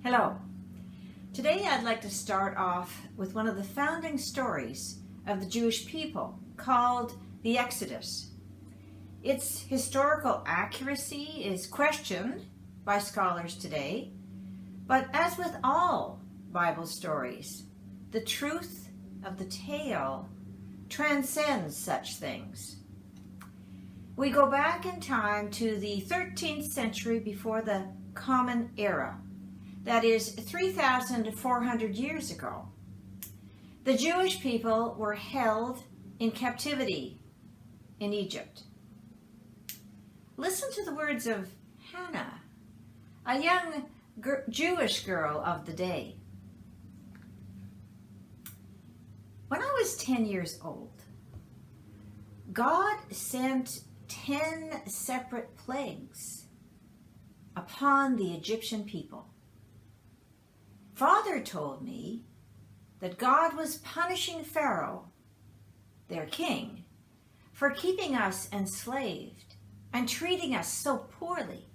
Hello. Today I'd like to start off with one of the founding stories of the Jewish people called the Exodus. Its historical accuracy is questioned by scholars today, but as with all Bible stories, the truth of the tale transcends such things. We go back in time to the 13th century before the Common Era. That is 3,400 years ago. The Jewish people were held in captivity in Egypt. Listen to the words of Hannah, a young Jewish girl of the day. When I was 10 years old, God sent 10 separate plagues upon the Egyptian people. Father told me that God was punishing Pharaoh, their king, for keeping us enslaved and treating us so poorly.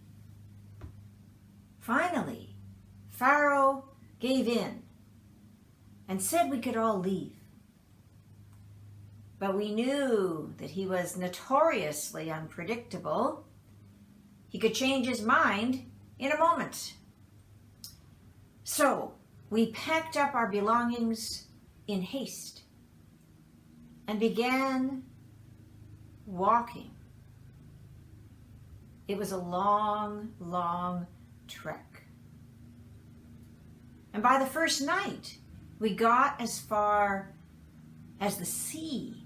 Finally, Pharaoh gave in and said we could all leave. But we knew that he was notoriously unpredictable. He could change his mind in a moment. So we packed up our belongings in haste and began walking. It was a long, long trek. And by the first night, we got as far as the sea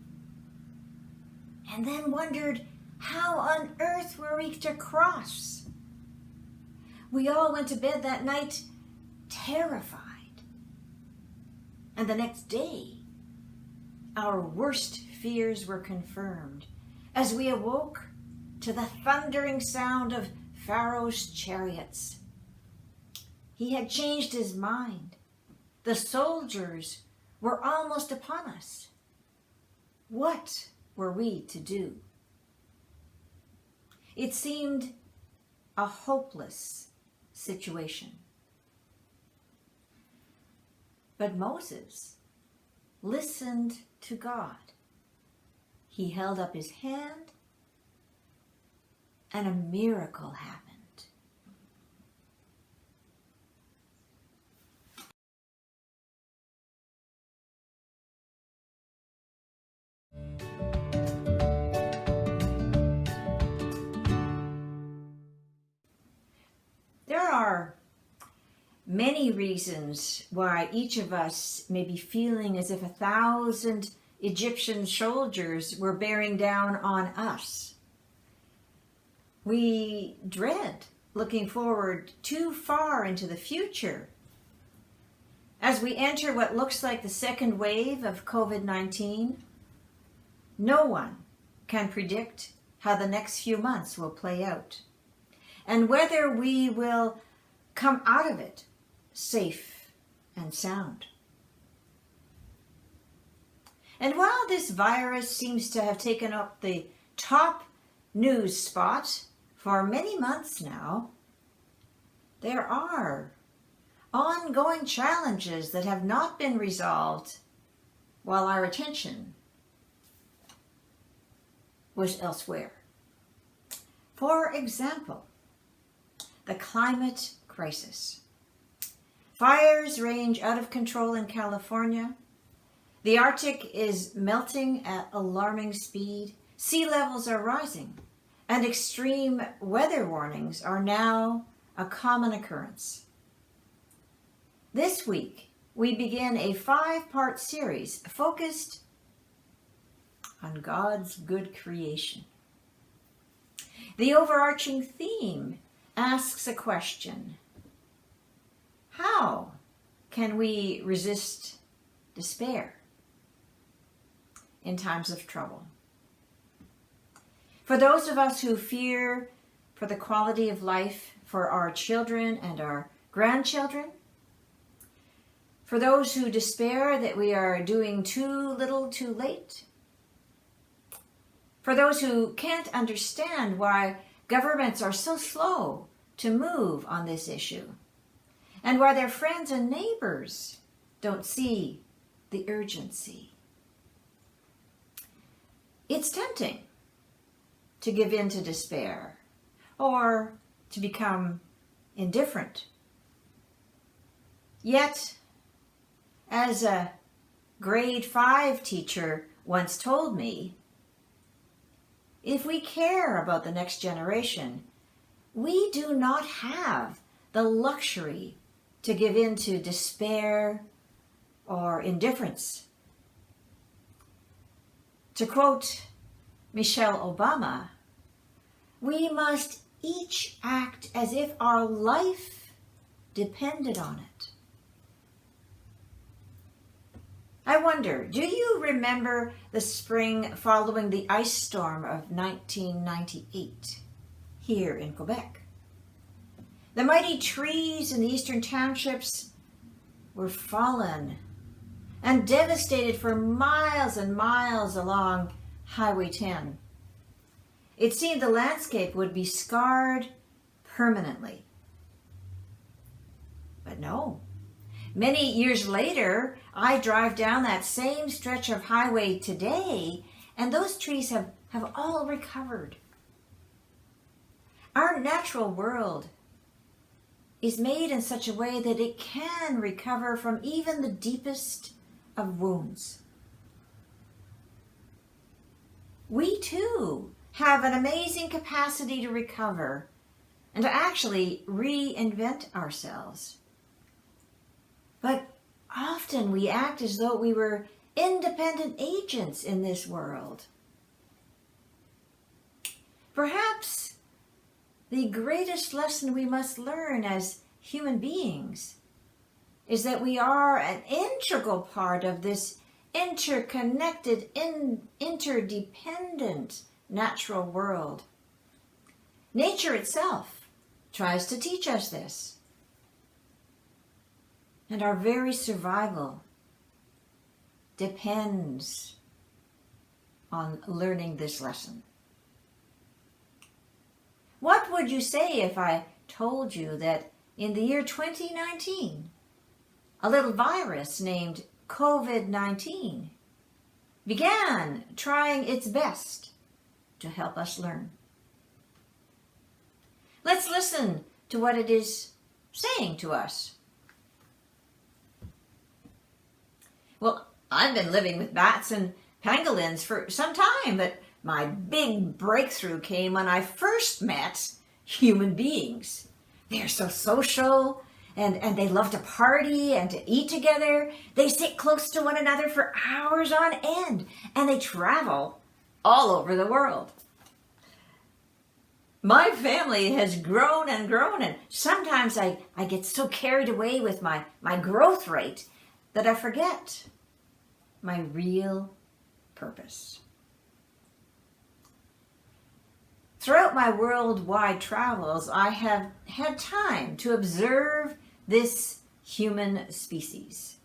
and then wondered how on earth were we to cross. We all went to bed that night terrified. And the next day, our worst fears were confirmed as we awoke to the thundering sound of Pharaoh's chariots. He had changed his mind. The soldiers were almost upon us. What were we to do? It seemed a hopeless situation. But Moses listened to God. He held up his hand, and a miracle happened. There are many reasons why each of us may be feeling as if 1,000 Egyptian soldiers were bearing down on us. We dread looking forward too far into the future. As we enter what looks like the second wave of COVID-19, no one can predict how the next few months will play out and whether we will come out of it safe and sound. And while this virus seems to have taken up the top news spot for many months now, there are ongoing challenges that have not been resolved while our attention was elsewhere. For example, the climate crisis. Fires range out of control in California. The Arctic is melting at alarming speed. Sea levels are rising, and extreme weather warnings are now a common occurrence. This week, we begin a 5-part series focused on God's good creation. The overarching theme asks a question: how can we resist despair in times of trouble? For those of us who fear for the quality of life for our children and our grandchildren, for those who despair that we are doing too little too late, for those who can't understand why governments are so slow to move on this issue, and why their friends and neighbors don't see the urgency. It's tempting to give in to despair or to become indifferent. Yet, as a grade 5 teacher once told me, if we care about the next generation, we do not have the luxury to give in to despair or indifference. To quote Michelle Obama, we must each act as if our life depended on it. I wonder, do you remember the spring following the ice storm of 1998 here in Quebec? The mighty trees in the eastern townships were fallen and devastated for miles and miles along Highway 10. It seemed the landscape would be scarred permanently. But no. Many years later, I drive down that same stretch of highway today, and those trees have all recovered. Our natural world is made in such a way that it can recover from even the deepest of wounds. We too have an amazing capacity to recover and to actually reinvent ourselves. But often we act as though we were independent agents in this world. Perhaps the greatest lesson we must learn as human beings is that we are an integral part of this interconnected, interdependent natural world. Nature itself tries to teach us this. And our very survival depends on learning this lesson. What would you say if I told you that in the year 2019, a little virus named COVID-19 began trying its best to help us learn? Let's listen to what it is saying to us. Well, I've been living with bats and pangolins for some time, but my big breakthrough came when I first met human beings. They're so social, and they love to party and to eat together. They sit close to one another for hours on end, and they travel all over the world. My family has grown and grown, and sometimes I get so carried away with my growth rate that I forget my real purpose. Throughout my worldwide travels, I have had time to observe this human species.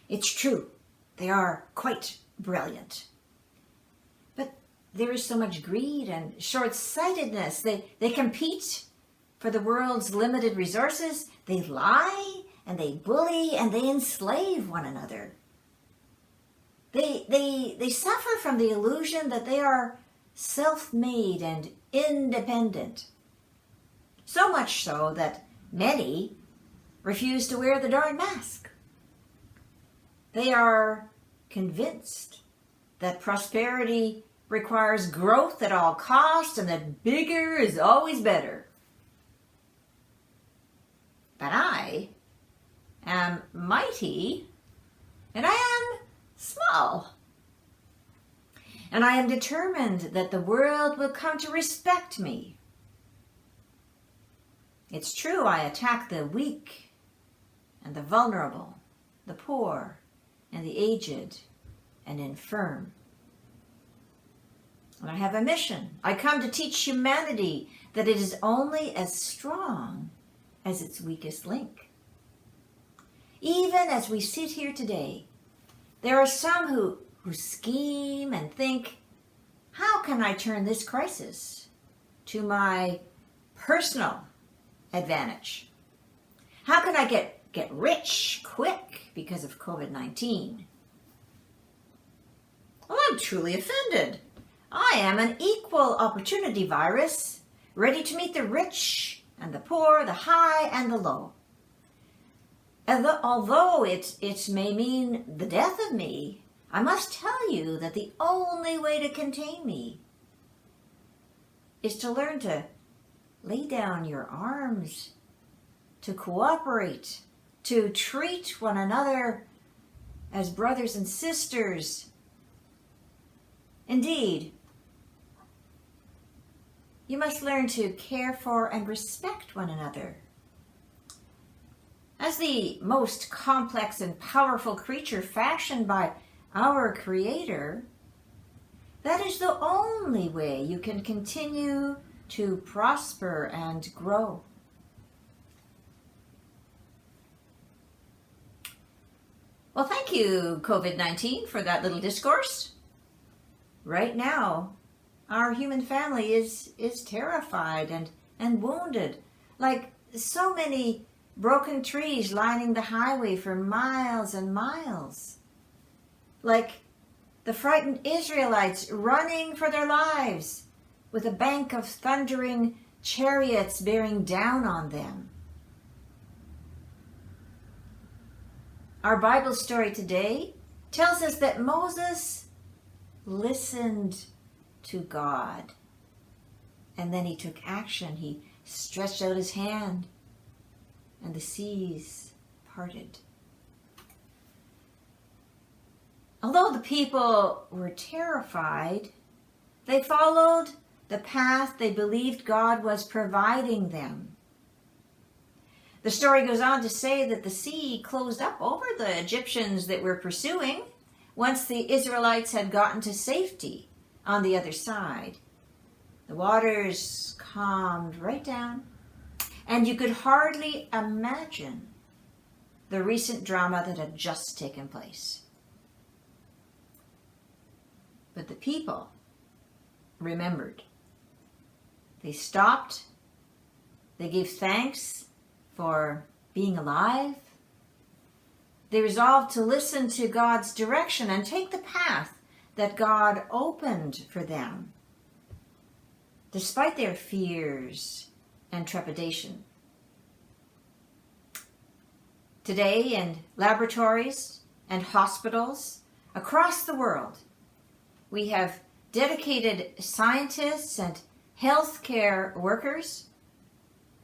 It's true, they are quite brilliant. But there is so much greed and short-sightedness. They compete for the world's limited resources. They lie and they bully and they enslave one another. They suffer from the illusion that they are self-made and independent. So much so that many refuse to wear the darn mask. They are convinced that prosperity requires growth at all costs and that bigger is always better. But I am mighty and I am small. And I am determined that the world will come to respect me. It's true, I attack the weak and the vulnerable, the poor and the aged and infirm. And I have a mission. I come to teach humanity that it is only as strong as its weakest link. Even as we sit here today, there are some who scheme and think, how can I turn this crisis to my personal advantage? How can I get rich quick because of COVID-19? Well, I'm truly offended. I am an equal opportunity virus, ready to meet the rich and the poor, the high and the low. Although it may mean the death of me, I must tell you that the only way to contain me is to learn to lay down your arms, to cooperate, to treat one another as brothers and sisters. Indeed, you must learn to care for and respect one another. As the most complex and powerful creature fashioned by our Creator, that is the only way you can continue to prosper and grow. Well, thank you, COVID-19, for that little discourse. Right now, our human family is terrified and wounded, like so many broken trees lining the highway for miles and miles. Like the frightened Israelites running for their lives with a bank of thundering chariots bearing down on them. Our Bible story today tells us that Moses listened to God, and then he took action. He stretched out his hand, and the seas parted. Although the people were terrified, they followed the path they believed God was providing them. The story goes on to say that the sea closed up over the Egyptians that were pursuing once the Israelites had gotten to safety on the other side. The waters calmed right down, and you could hardly imagine the recent drama that had just taken place. But the people remembered. They stopped. They gave thanks for being alive. They resolved to listen to God's direction and take the path that God opened for them, despite their fears and trepidation. Today, in laboratories and hospitals across the world, we have dedicated scientists and healthcare workers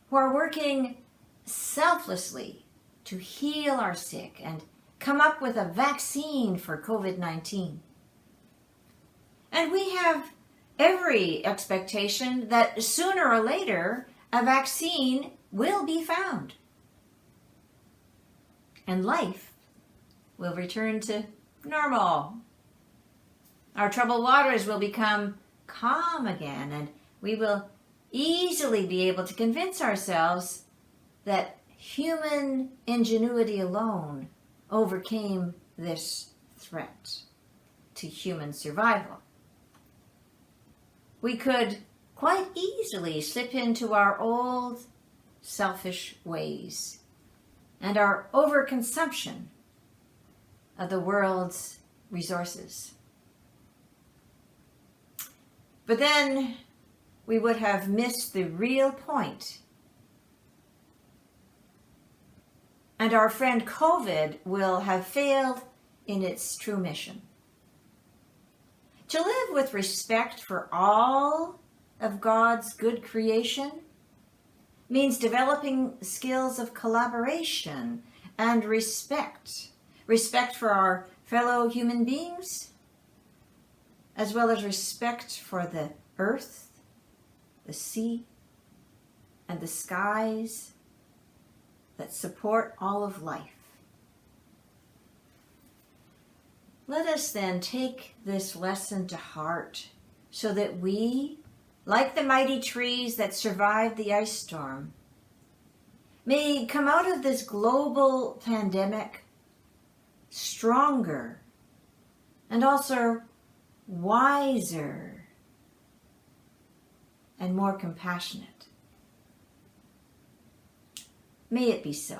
who are working selflessly to heal our sick and come up with a vaccine for COVID-19. And we have every expectation that sooner or later a vaccine will be found, and life will return to normal. Our troubled waters will become calm again, and we will easily be able to convince ourselves that human ingenuity alone overcame this threat to human survival. We could quite easily slip into our old selfish ways and our overconsumption of the world's resources. But then we would have missed the real point. And our friend COVID will have failed in its true mission. To live with respect for all of God's good creation means developing skills of collaboration and respect. Respect for our fellow human beings, as well as respect for the earth, the sea, and the skies that support all of life. Let us then take this lesson to heart so that we, like the mighty trees that survived the ice storm, may come out of this global pandemic stronger and also wiser and more compassionate. May it be so.